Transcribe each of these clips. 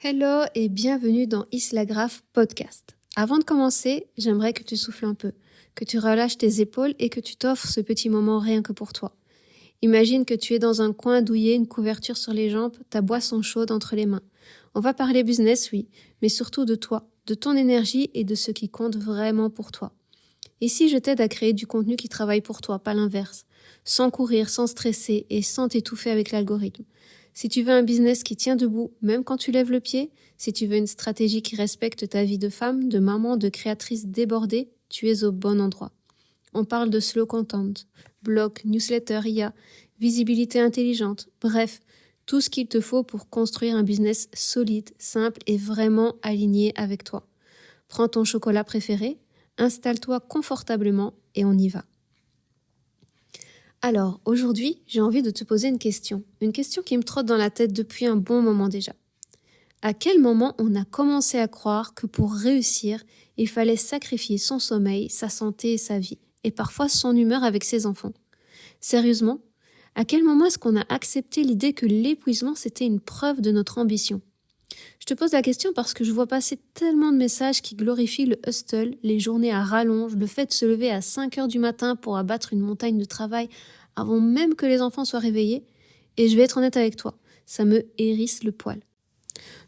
Hello et bienvenue dans Islagraphe Podcast. Avant de commencer, j'aimerais que tu souffles un peu, que tu relâches tes épaules et que tu t'offres ce petit moment rien que pour toi. Imagine que tu es dans un coin douillet, une couverture sur les jambes, ta boisson chaude entre les mains. On va parler business, oui, mais surtout de toi, de ton énergie et de ce qui compte vraiment pour toi. Ici, je t'aide à créer du contenu qui travaille pour toi, pas l'inverse, sans courir, sans stresser et sans t'étouffer avec l'algorithme. Si tu veux un business qui tient debout, même quand tu lèves le pied, si tu veux une stratégie qui respecte ta vie de femme, de maman, de créatrice débordée, tu es au bon endroit. On parle de slow content, blog, newsletter, IA, visibilité intelligente, bref, tout ce qu'il te faut pour construire un business solide, simple et vraiment aligné avec toi. Prends ton chocolat préféré, installe-toi confortablement et on y va. Alors, aujourd'hui, j'ai envie de te poser une question qui me trotte dans la tête depuis un bon moment déjà. À quel moment on a commencé à croire que pour réussir, il fallait sacrifier son sommeil, sa santé et sa vie, et parfois son humeur avec ses enfants? Sérieusement, à quel moment est-ce qu'on a accepté l'idée que l'épuisement c'était une preuve de notre ambition? Je te pose la question parce que je vois passer tellement de messages qui glorifient le hustle, les journées à rallonge, le fait de se lever à 5 heures du matin pour abattre une montagne de travail avant même que les enfants soient réveillés. Et je vais être honnête avec toi, ça me hérisse le poil.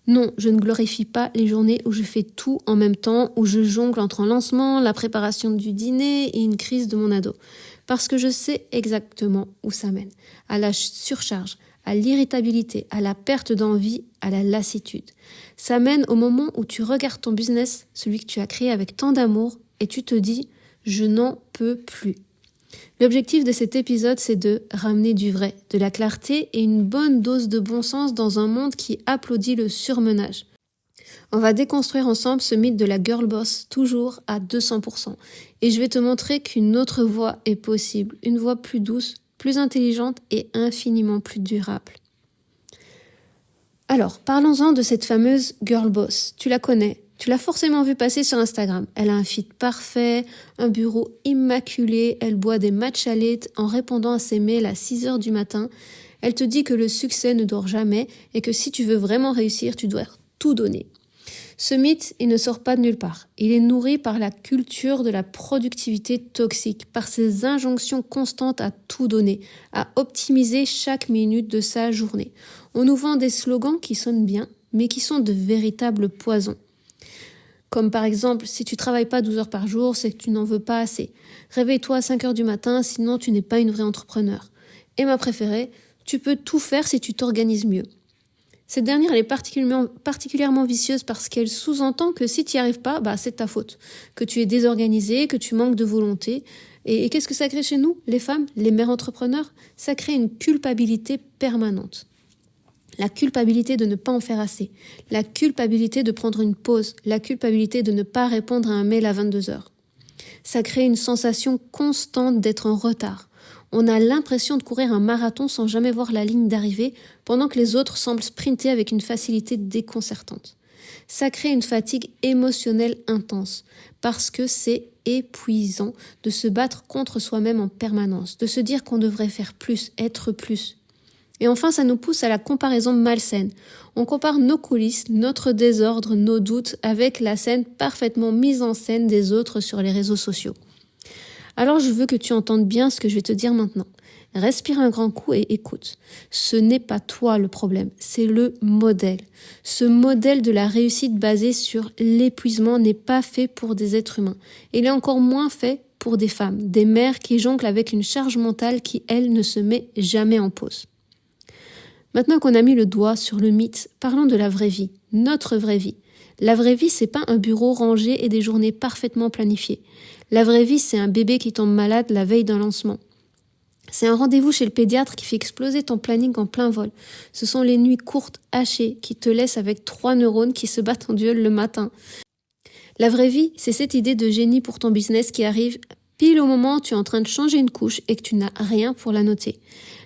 Non, je ne glorifie pas les journées où je fais tout en même temps, où je jongle entre un lancement, la préparation du dîner et une crise de mon ado. Parce que je sais exactement où ça mène. À la surcharge, à l'irritabilité, à la perte d'envie, à la lassitude. Ça mène au moment où tu regardes ton business, celui que tu as créé avec tant d'amour, et tu te dis « je n'en peux plus ». L'objectif de cet épisode, c'est de ramener du vrai, de la clarté et une bonne dose de bon sens dans un monde qui applaudit le surmenage. On va déconstruire ensemble ce mythe de la girl boss, toujours à 200%. Et je vais te montrer qu'une autre voie est possible, une voie plus douce, plus intelligente et infiniment plus durable. Alors, parlons-en de cette fameuse girl boss. Tu la connais, tu l'as forcément vue passer sur Instagram. Elle a un feed parfait, un bureau immaculé, elle boit des matchas latte en répondant à ses mails à 6h du matin. Elle te dit que le succès ne dort jamais et que si tu veux vraiment réussir, tu dois tout donner. Ce mythe, il ne sort pas de nulle part. Il est nourri par la culture de la productivité toxique, par ces injonctions constantes à tout donner, à optimiser chaque minute de sa journée. On nous vend des slogans qui sonnent bien, mais qui sont de véritables poisons. Comme par exemple, si tu travailles pas 12 heures par jour, c'est que tu n'en veux pas assez. Réveille-toi à 5 heures du matin, sinon tu n'es pas une vraie entrepreneur. Et ma préférée, tu peux tout faire si tu t'organises mieux. Cette dernière, elle est particulièrement vicieuse parce qu'elle sous-entend que si tu n'y arrives pas, c'est de ta faute. Que tu es désorganisé, que tu manques de volonté. Et qu'est-ce que ça crée chez nous, les femmes, les mères entrepreneurs? Ça crée une culpabilité permanente. La culpabilité de ne pas en faire assez. La culpabilité de prendre une pause. La culpabilité de ne pas répondre à un mail à 22h. Ça crée une sensation constante d'être en retard. On a l'impression de courir un marathon sans jamais voir la ligne d'arrivée, pendant que les autres semblent sprinter avec une facilité déconcertante. Ça crée une fatigue émotionnelle intense, parce que c'est épuisant de se battre contre soi-même en permanence, de se dire qu'on devrait faire plus, être plus. Et enfin, ça nous pousse à la comparaison malsaine. On compare nos coulisses, notre désordre, nos doutes avec la scène parfaitement mise en scène des autres sur les réseaux sociaux. Alors je veux que tu entendes bien ce que je vais te dire maintenant. Respire un grand coup et écoute. Ce n'est pas toi le problème, c'est le modèle. Ce modèle de la réussite basé sur l'épuisement n'est pas fait pour des êtres humains. Il est encore moins fait pour des femmes, des mères qui jonglent avec une charge mentale qui, elle, ne se met jamais en pause. Maintenant qu'on a mis le doigt sur le mythe, parlons de la vraie vie, notre vraie vie. La vraie vie, c'est pas un bureau rangé et des journées parfaitement planifiées. La vraie vie, c'est un bébé qui tombe malade la veille d'un lancement. C'est un rendez-vous chez le pédiatre qui fait exploser ton planning en plein vol. Ce sont les nuits courtes, hachées, qui te laissent avec 3 neurones qui se battent en duel le matin. La vraie vie, c'est cette idée de génie pour ton business qui arrive pile au moment où tu es en train de changer une couche et que tu n'as rien pour la noter.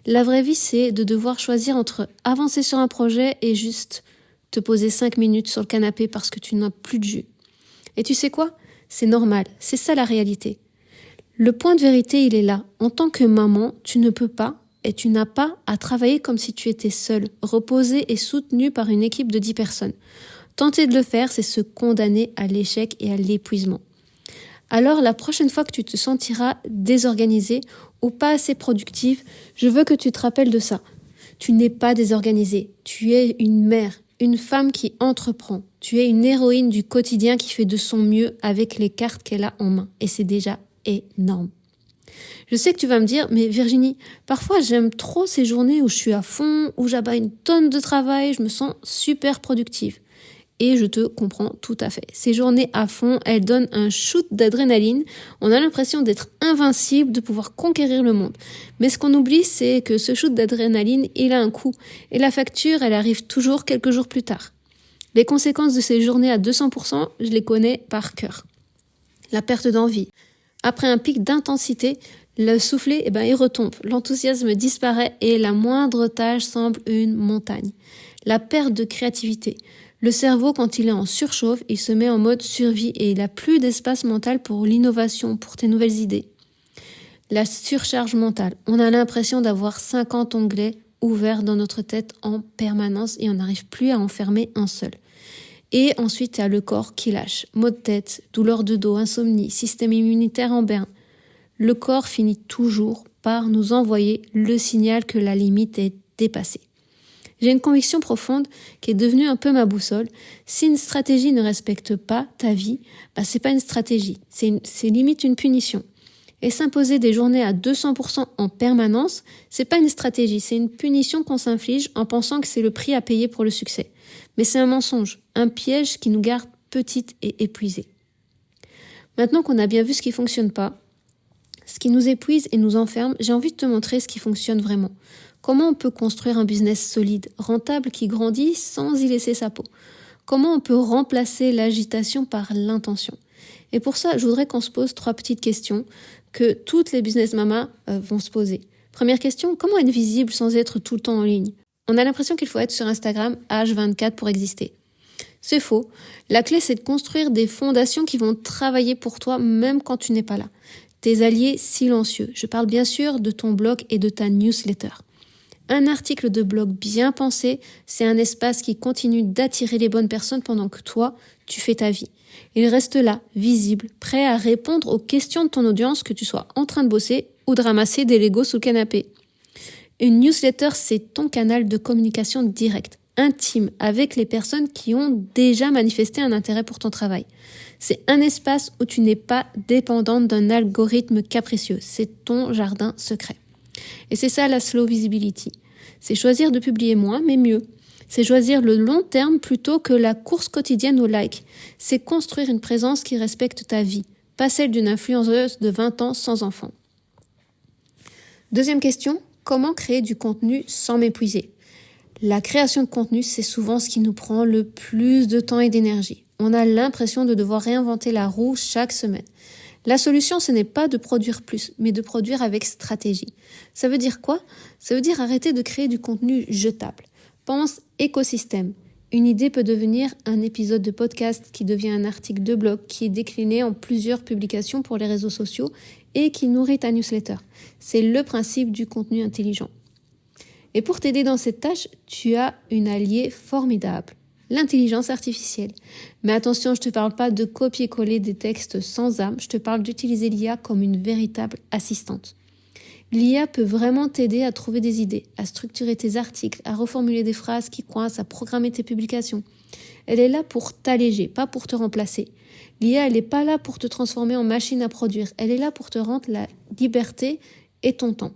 La vraie vie, c'est de devoir choisir entre avancer sur un projet et juste te poser 5 minutes sur le canapé parce que tu n'as plus de jus. Et tu sais quoi? C'est normal, c'est ça la réalité. Le point de vérité, il est là. En tant que maman, tu ne peux pas, et tu n'as pas à travailler comme si tu étais seul, reposé et soutenu par une équipe de 10 personnes. Tenter de le faire, c'est se condamner à l'échec et à l'épuisement. Alors, la prochaine fois que tu te sentiras désorganisé ou pas assez productive, je veux que tu te rappelles de ça. Tu n'es pas désorganisé. Tu es une mère, une femme qui entreprend. Tu es une héroïne du quotidien qui fait de son mieux avec les cartes qu'elle a en main. Et c'est déjà énorme. Je sais que tu vas me dire, mais Virginie, parfois j'aime trop ces journées où je suis à fond, où j'abats une tonne de travail, je me sens super productive. Et je te comprends tout à fait. Ces journées à fond, elles donnent un shoot d'adrénaline. On a l'impression d'être invincible, de pouvoir conquérir le monde. Mais ce qu'on oublie, c'est que ce shoot d'adrénaline, il a un coût. Et la facture, elle arrive toujours quelques jours plus tard. Les conséquences de ces journées à 200%, je les connais par cœur. La perte d'envie. Après un pic d'intensité, le soufflet, il retombe. L'enthousiasme disparaît et la moindre tâche semble une montagne. La perte de créativité. Le cerveau, quand il est en surchauffe, il se met en mode survie et il n'a plus d'espace mental pour l'innovation, pour tes nouvelles idées. La surcharge mentale. On a l'impression d'avoir 50 onglets ouverts dans notre tête en permanence et on n'arrive plus à en fermer un seul. Et ensuite, il y a le corps qui lâche. Maux de tête, douleur de dos, insomnie, système immunitaire en berne. Le corps finit toujours par nous envoyer le signal que la limite est dépassée. J'ai une conviction profonde qui est devenue un peu ma boussole. Si une stratégie ne respecte pas ta vie, c'est pas une stratégie, c'est limite une punition. Et s'imposer des journées à 200% en permanence, c'est pas une stratégie, c'est une punition qu'on s'inflige en pensant que c'est le prix à payer pour le succès. Mais c'est un mensonge, un piège qui nous garde petites et épuisées. Maintenant qu'on a bien vu ce qui fonctionne pas, ce qui nous épuise et nous enferme, j'ai envie de te montrer ce qui fonctionne vraiment. Comment on peut construire un business solide, rentable, qui grandit sans y laisser sa peau? Comment on peut remplacer l'agitation par l'intention? Et pour ça, je voudrais qu'on se pose 3 petites questions que toutes les business mamas vont se poser. Première question, comment être visible sans être tout le temps en ligne? On a l'impression qu'il faut être sur Instagram H24 pour exister. C'est faux. La clé, c'est de construire des fondations qui vont travailler pour toi même quand tu n'es pas là. Tes alliés silencieux. Je parle bien sûr de ton blog et de ta newsletter. Un article de blog bien pensé, c'est un espace qui continue d'attirer les bonnes personnes pendant que toi, tu fais ta vie. Il reste là, visible, prêt à répondre aux questions de ton audience, que tu sois en train de bosser ou de ramasser des Legos sous le canapé. Une newsletter, c'est ton canal de communication direct, intime, avec les personnes qui ont déjà manifesté un intérêt pour ton travail. C'est un espace où tu n'es pas dépendante d'un algorithme capricieux. C'est ton jardin secret. Et c'est ça la slow visibility. C'est choisir de publier moins, mais mieux. C'est choisir le long terme plutôt que la course quotidienne au like. C'est construire une présence qui respecte ta vie, pas celle d'une influenceuse de 20 ans sans enfant. Deuxième question, comment créer du contenu sans m'épuiser? La création de contenu, c'est souvent ce qui nous prend le plus de temps et d'énergie. On a l'impression de devoir réinventer la roue chaque semaine. La solution, ce n'est pas de produire plus, mais de produire avec stratégie. Ça veut dire quoi? Ça veut dire arrêter de créer du contenu jetable. Pense écosystème. Une idée peut devenir un épisode de podcast qui devient un article de blog qui est décliné en plusieurs publications pour les réseaux sociaux et qui nourrit ta newsletter. C'est le principe du contenu intelligent. Et pour t'aider dans cette tâche, tu as une alliée formidable. L'intelligence artificielle. Mais attention, je ne te parle pas de copier-coller des textes sans âme, je te parle d'utiliser l'IA comme une véritable assistante. L'IA peut vraiment t'aider à trouver des idées, à structurer tes articles, à reformuler des phrases qui coincent, à programmer tes publications. Elle est là pour t'alléger, pas pour te remplacer. L'IA, elle n'est pas là pour te transformer en machine à produire, elle est là pour te rendre la liberté et ton temps.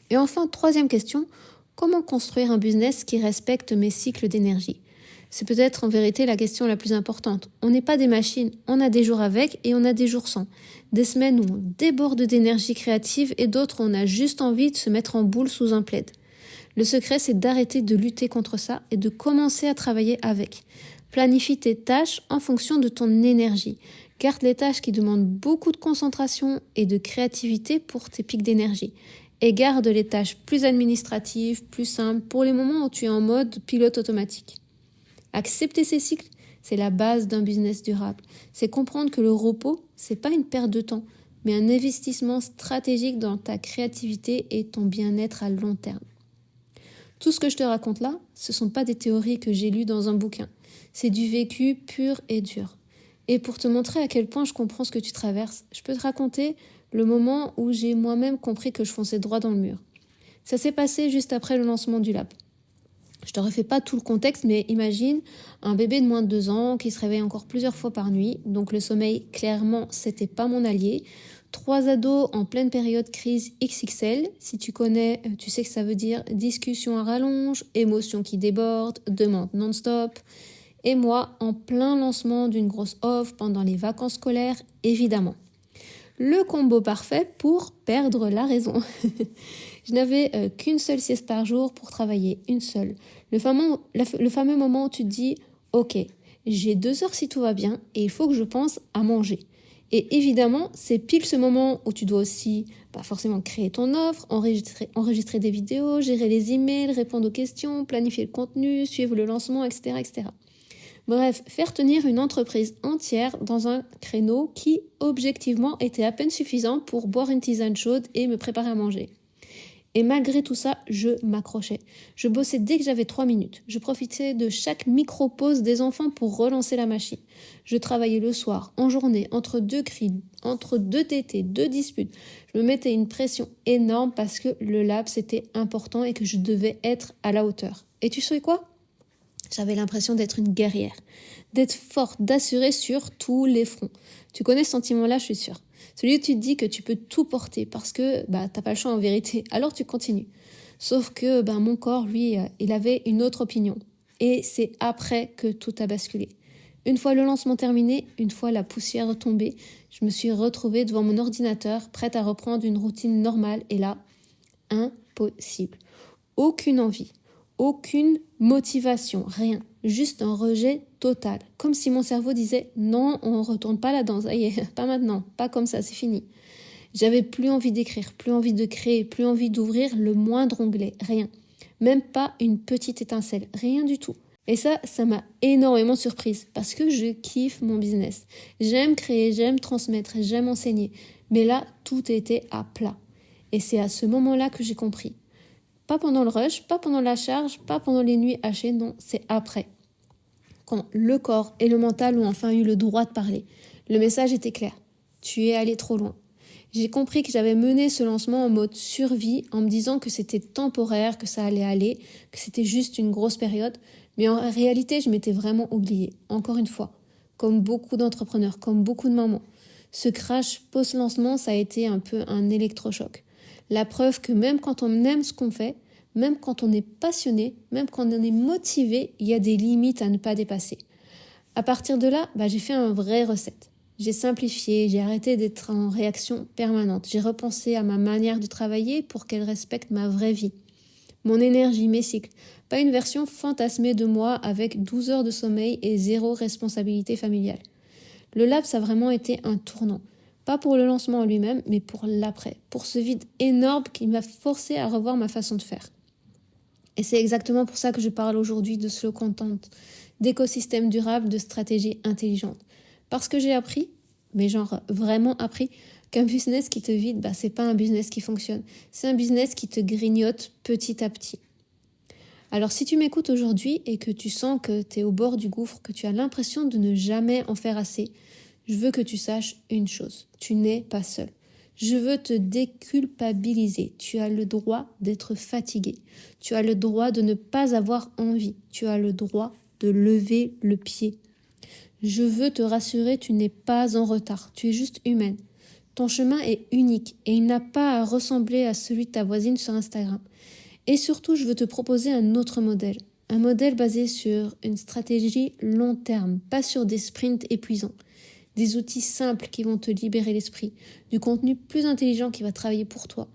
Et enfin, troisième question, comment construire un business qui respecte mes cycles d'énergie? C'est peut-être en vérité la question la plus importante. On n'est pas des machines, on a des jours avec et on a des jours sans. Des semaines où on déborde d'énergie créative et d'autres où on a juste envie de se mettre en boule sous un plaid. Le secret, c'est d'arrêter de lutter contre ça et de commencer à travailler avec. Planifie tes tâches en fonction de ton énergie. Garde les tâches qui demandent beaucoup de concentration et de créativité pour tes pics d'énergie. Et garde les tâches plus administratives, plus simples, pour les moments où tu es en mode pilote automatique. Accepter ces cycles, c'est la base d'un business durable. C'est comprendre que le repos, c'est pas une perte de temps, mais un investissement stratégique dans ta créativité et ton bien-être à long terme. Tout ce que je te raconte là, ce ne sont pas des théories que j'ai lues dans un bouquin. C'est du vécu pur et dur. Et pour te montrer à quel point je comprends ce que tu traverses, je peux te raconter le moment où j'ai moi-même compris que je fonçais droit dans le mur. Ça s'est passé juste après le lancement du lab. Je te refais pas tout le contexte, mais imagine un bébé de moins de 2 ans qui se réveille encore plusieurs fois par nuit. Donc le sommeil, clairement, c'était pas mon allié. 3 ados en pleine période crise XXL. Si tu connais, tu sais que ça veut dire discussion à rallonge, émotions qui débordent, demande non-stop. Et moi, en plein lancement d'une grosse offre pendant les vacances scolaires, évidemment. Le combo parfait pour perdre la raison. Je n'avais qu'une seule sieste par jour pour travailler, une seule. Le fameux moment où tu te dis « Ok, j'ai 2 heures si tout va bien et il faut que je pense à manger ». Et évidemment, c'est pile ce moment où tu dois aussi forcément créer ton offre, enregistrer des vidéos, gérer les emails, répondre aux questions, planifier le contenu, suivre le lancement, etc., etc. Bref, faire tenir une entreprise entière dans un créneau qui, objectivement, était à peine suffisant pour boire une tisane chaude et me préparer à manger. Et malgré tout ça, je m'accrochais. Je bossais dès que j'avais 3 minutes. Je profitais de chaque micro-pause des enfants pour relancer la machine. Je travaillais le soir, en journée, entre 2 cris, entre 2 tétés, 2 disputes. Je me mettais une pression énorme parce que le lab, c'était important et que je devais être à la hauteur. Et tu sais quoi ? J'avais l'impression d'être une guerrière, d'être forte, d'assurer sur tous les fronts. Tu connais ce sentiment-là, je suis sûre. Celui où tu te dis que tu peux tout porter parce que t'as pas le choix en vérité, alors tu continues. Sauf que mon corps, lui, il avait une autre opinion. Et c'est après que tout a basculé. Une fois le lancement terminé, une fois la poussière tombée, je me suis retrouvée devant mon ordinateur, prête à reprendre une routine normale. Et là, impossible. Aucune envie. Aucune motivation, rien. Juste un rejet total. Comme si mon cerveau disait « Non, on retourne pas là-dedans, ça y est, pas maintenant, pas comme ça, c'est fini ». J'avais plus envie d'écrire, plus envie de créer, plus envie d'ouvrir le moindre onglet, rien. Même pas une petite étincelle, rien du tout. Et ça m'a énormément surprise parce que je kiffe mon business. J'aime créer, j'aime transmettre, j'aime enseigner. Mais là, tout était à plat. Et c'est à ce moment-là que j'ai compris. Pas pendant le rush, pas pendant la charge, pas pendant les nuits hachées, non, c'est après. Quand le corps et le mental ont enfin eu le droit de parler. Le message était clair. Tu es allé trop loin. J'ai compris que j'avais mené ce lancement en mode survie en me disant que c'était temporaire, que ça allait aller, que c'était juste une grosse période. Mais en réalité, je m'étais vraiment oubliée. Encore une fois, comme beaucoup d'entrepreneurs, comme beaucoup de mamans. Ce crash post-lancement, ça a été un peu un électrochoc. La preuve que même quand on aime ce qu'on fait, même quand on est passionné, même quand on est motivé, il y a des limites à ne pas dépasser. À partir de là, j'ai fait un vrai reset. J'ai simplifié, j'ai arrêté d'être en réaction permanente. J'ai repensé à ma manière de travailler pour qu'elle respecte ma vraie vie. Mon énergie, mes cycles. Pas une version fantasmée de moi avec 12 heures de sommeil et 0 responsabilité familiale. Le lab, ça a vraiment été un tournant. Pas pour le lancement en lui-même, mais pour l'après. Pour ce vide énorme qui m'a forcé à revoir ma façon de faire. Et c'est exactement pour ça que je parle aujourd'hui de slow content, d'écosystème durable, de stratégie intelligente. Parce que j'ai appris, mais vraiment appris, qu'un business qui te vide, c'est pas un business qui fonctionne. C'est un business qui te grignote petit à petit. Alors si tu m'écoutes aujourd'hui et que tu sens que tu es au bord du gouffre, que tu as l'impression de ne jamais en faire assez, je veux que tu saches une chose, tu n'es pas seul. Je veux te déculpabiliser. Tu as le droit d'être fatigué. Tu as le droit de ne pas avoir envie. Tu as le droit de lever le pied. Je veux te rassurer, tu n'es pas en retard. Tu es juste humaine. Ton chemin est unique et il n'a pas à ressembler à celui de ta voisine sur Instagram. Et surtout, je veux te proposer un autre modèle. Un modèle basé sur une stratégie long terme, pas sur des sprints épuisants. Des outils simples qui vont te libérer l'esprit, du contenu plus intelligent qui va travailler pour toi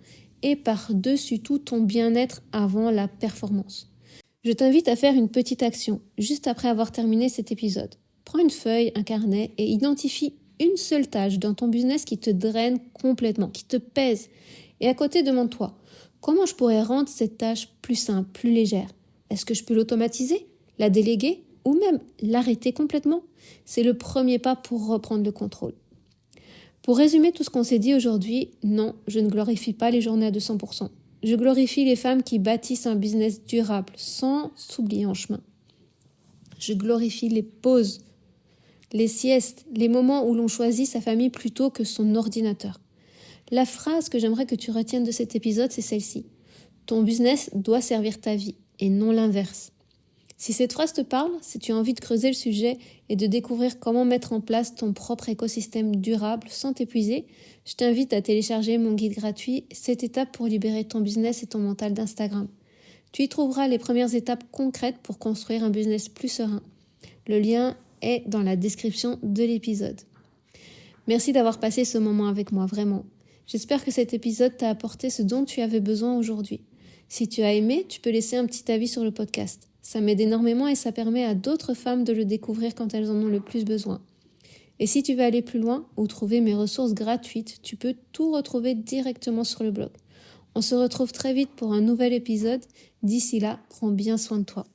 et par-dessus tout ton bien-être avant la performance. Je t'invite à faire une petite action juste après avoir terminé cet épisode. Prends une feuille, un carnet et identifie une seule tâche dans ton business qui te draine complètement, qui te pèse. Et à côté, demande-toi, comment je pourrais rendre cette tâche plus simple, plus légère ? Est-ce que je peux l'automatiser, la déléguer ou même l'arrêter complètement ? C'est le premier pas pour reprendre le contrôle. Pour résumer tout ce qu'on s'est dit aujourd'hui, non, je ne glorifie pas les journées à 200%. Je glorifie les femmes qui bâtissent un business durable sans s'oublier en chemin. Je glorifie les pauses, les siestes, les moments où l'on choisit sa famille plutôt que son ordinateur. La phrase que j'aimerais que tu retiennes de cet épisode, c'est celle-ci. Ton business doit servir ta vie et non l'inverse. Si cette phrase te parle, si tu as envie de creuser le sujet et de découvrir comment mettre en place ton propre écosystème durable sans t'épuiser, je t'invite à télécharger mon guide gratuit « 7 étapes pour libérer ton business et ton mental d'Instagram ». Tu y trouveras les premières étapes concrètes pour construire un business plus serein. Le lien est dans la description de l'épisode. Merci d'avoir passé ce moment avec moi, vraiment. J'espère que cet épisode t'a apporté ce dont tu avais besoin aujourd'hui. Si tu as aimé, tu peux laisser un petit avis sur le podcast. Ça m'aide énormément et ça permet à d'autres femmes de le découvrir quand elles en ont le plus besoin. Et si tu veux aller plus loin ou trouver mes ressources gratuites, tu peux tout retrouver directement sur le blog. On se retrouve très vite pour un nouvel épisode. D'ici là, prends bien soin de toi.